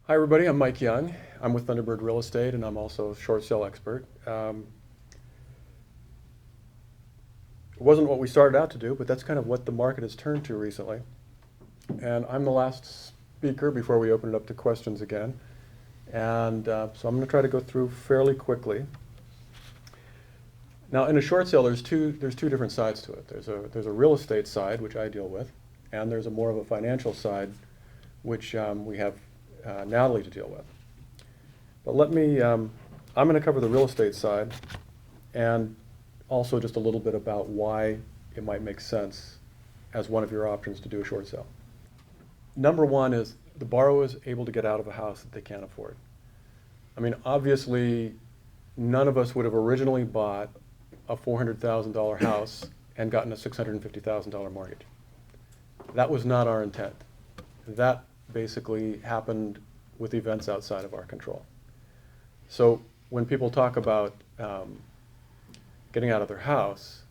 Hi everybody, I'm Mike Young. I'm with Thunderbird Real Estate and I'm also a short sale expert. It wasn't what we started out to do, but that's kind of what the market has turned to recently. And I'm the last speaker before we open it up to questions again. And so I'm going to try to go through fairly quickly. Now in a short sale, there's two different sides to it. There's a real estate side, which I deal with, and there's a more of a financial side, which we have Natalie to deal with. But I'm going to cover the real estate side and also just a little bit about why it might make sense as one of your options to do a short sale. Number one is the borrower is able to get out of a house that they can't afford. I mean, obviously, none of us would have originally bought a $400,000 house and gotten a $650,000 mortgage. That was not our intent. That basically happened with events outside of our control. So when people talk about getting out of their house,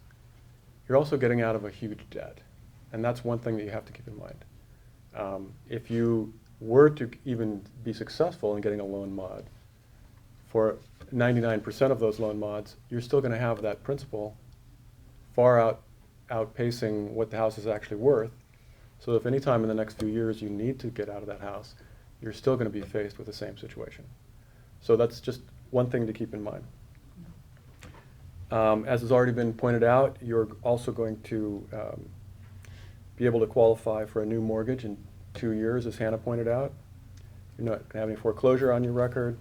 you're also getting out of a huge debt. And that's one thing that you have to keep in mind. If you were to even be successful in getting a loan mod, for 99% of those loan mods, you're still going to have that principal far outpacing what the house is actually worth. So if any time in the next few years you need to get out of that house, you're still going to be faced with the same situation. So that's just one thing to keep in mind. As has already been pointed out, you're also going to be able to qualify for a new mortgage in 2 years, as Hannah pointed out. You're not going to have any foreclosure on your record.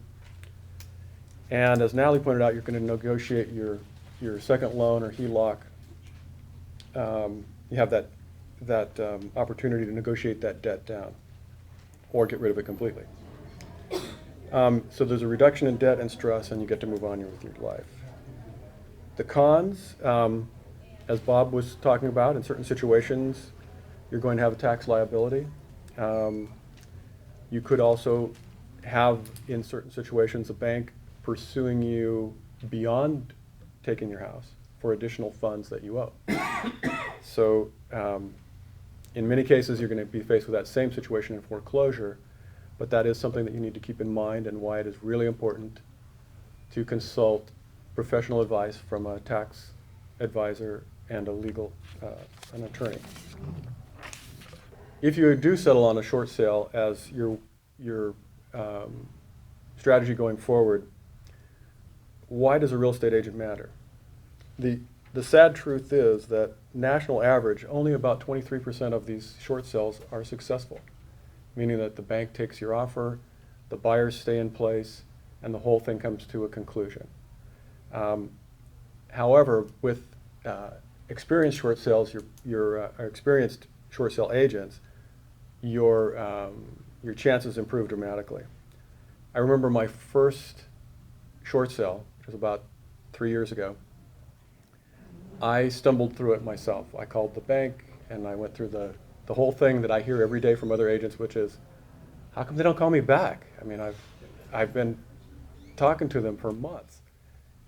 And as Natalie pointed out, you're going to negotiate your second loan or HELOC. You have that opportunity to negotiate that debt down or get rid of it completely. So there's a reduction in debt and stress, and you get to move on with your life. The cons, as Bob was talking about, in certain situations, you're going to have a tax liability. You could also have, in certain situations, a bank pursuing you beyond taking your house for additional funds that you owe. So in many cases, you're going to be faced with that same situation in foreclosure, but that is something that you need to keep in mind and why it is really important to consult professional advice from a tax advisor and an attorney. If you do settle on a short sale as your strategy going forward, why does a real estate agent matter? The sad truth is that national average, only about 23% of these short sales are successful, meaning that the bank takes your offer, the buyers stay in place, and the whole thing comes to a conclusion. However, with experienced short sales, your experienced short sale agents, your chances improve dramatically. I remember my first short sale, which was about 3 years ago. I stumbled through it myself. I called the bank and I went through the whole thing that I hear every day from other agents, which is, how come they don't call me back? I mean, I've been talking to them for months,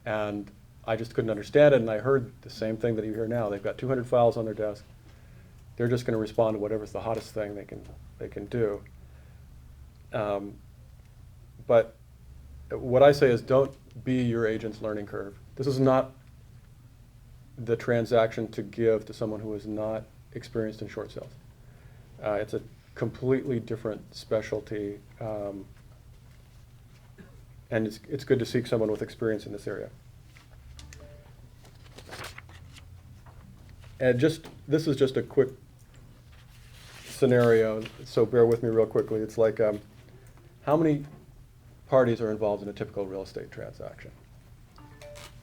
and I just couldn't understand it, and I heard the same thing that you hear now. They've got 200 files on their desk. They're just going to respond to whatever's the hottest thing they can do. But what I say is, don't be your agent's learning curve. This is not the transaction to give to someone who is not experienced in short sales. It's a completely different specialty, and it's good to seek someone with experience in this area. And this is just a quick scenario, so bear with me real quickly. It's like, how many parties are involved in a typical real estate transaction?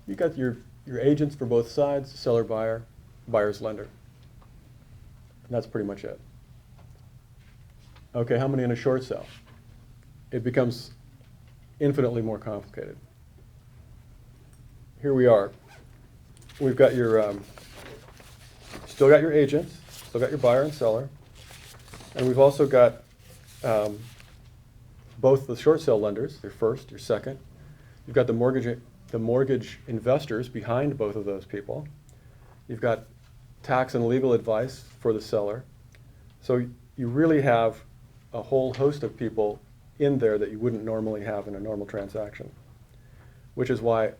You got your agents for both sides, seller, buyer, buyer's lender. And that's pretty much it. Okay, how many in a short sale? It becomes infinitely more complicated. Here we are. We've got still got your agents, still got your buyer and seller, and we've also got both the short sale lenders, your first, your second. You've got the mortgage investors behind both of those people. You've got tax and legal advice for the seller. So you really have a whole host of people in there that you wouldn't normally have in a normal transaction. Which is why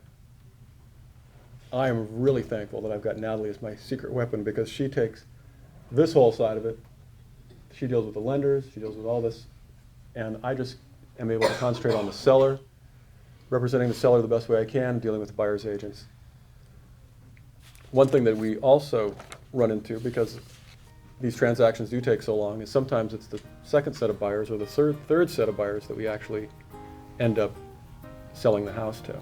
I am really thankful that I've got Natalie as my secret weapon, because she takes this whole side of it. She deals with the lenders, she deals with all this, and I just am able to concentrate on the seller, representing the seller the best way I can, dealing with the buyer's agents. One thing that we also run into, because these transactions do take so long, is sometimes it's the second set of buyers or the third set of buyers that we actually end up selling the house to.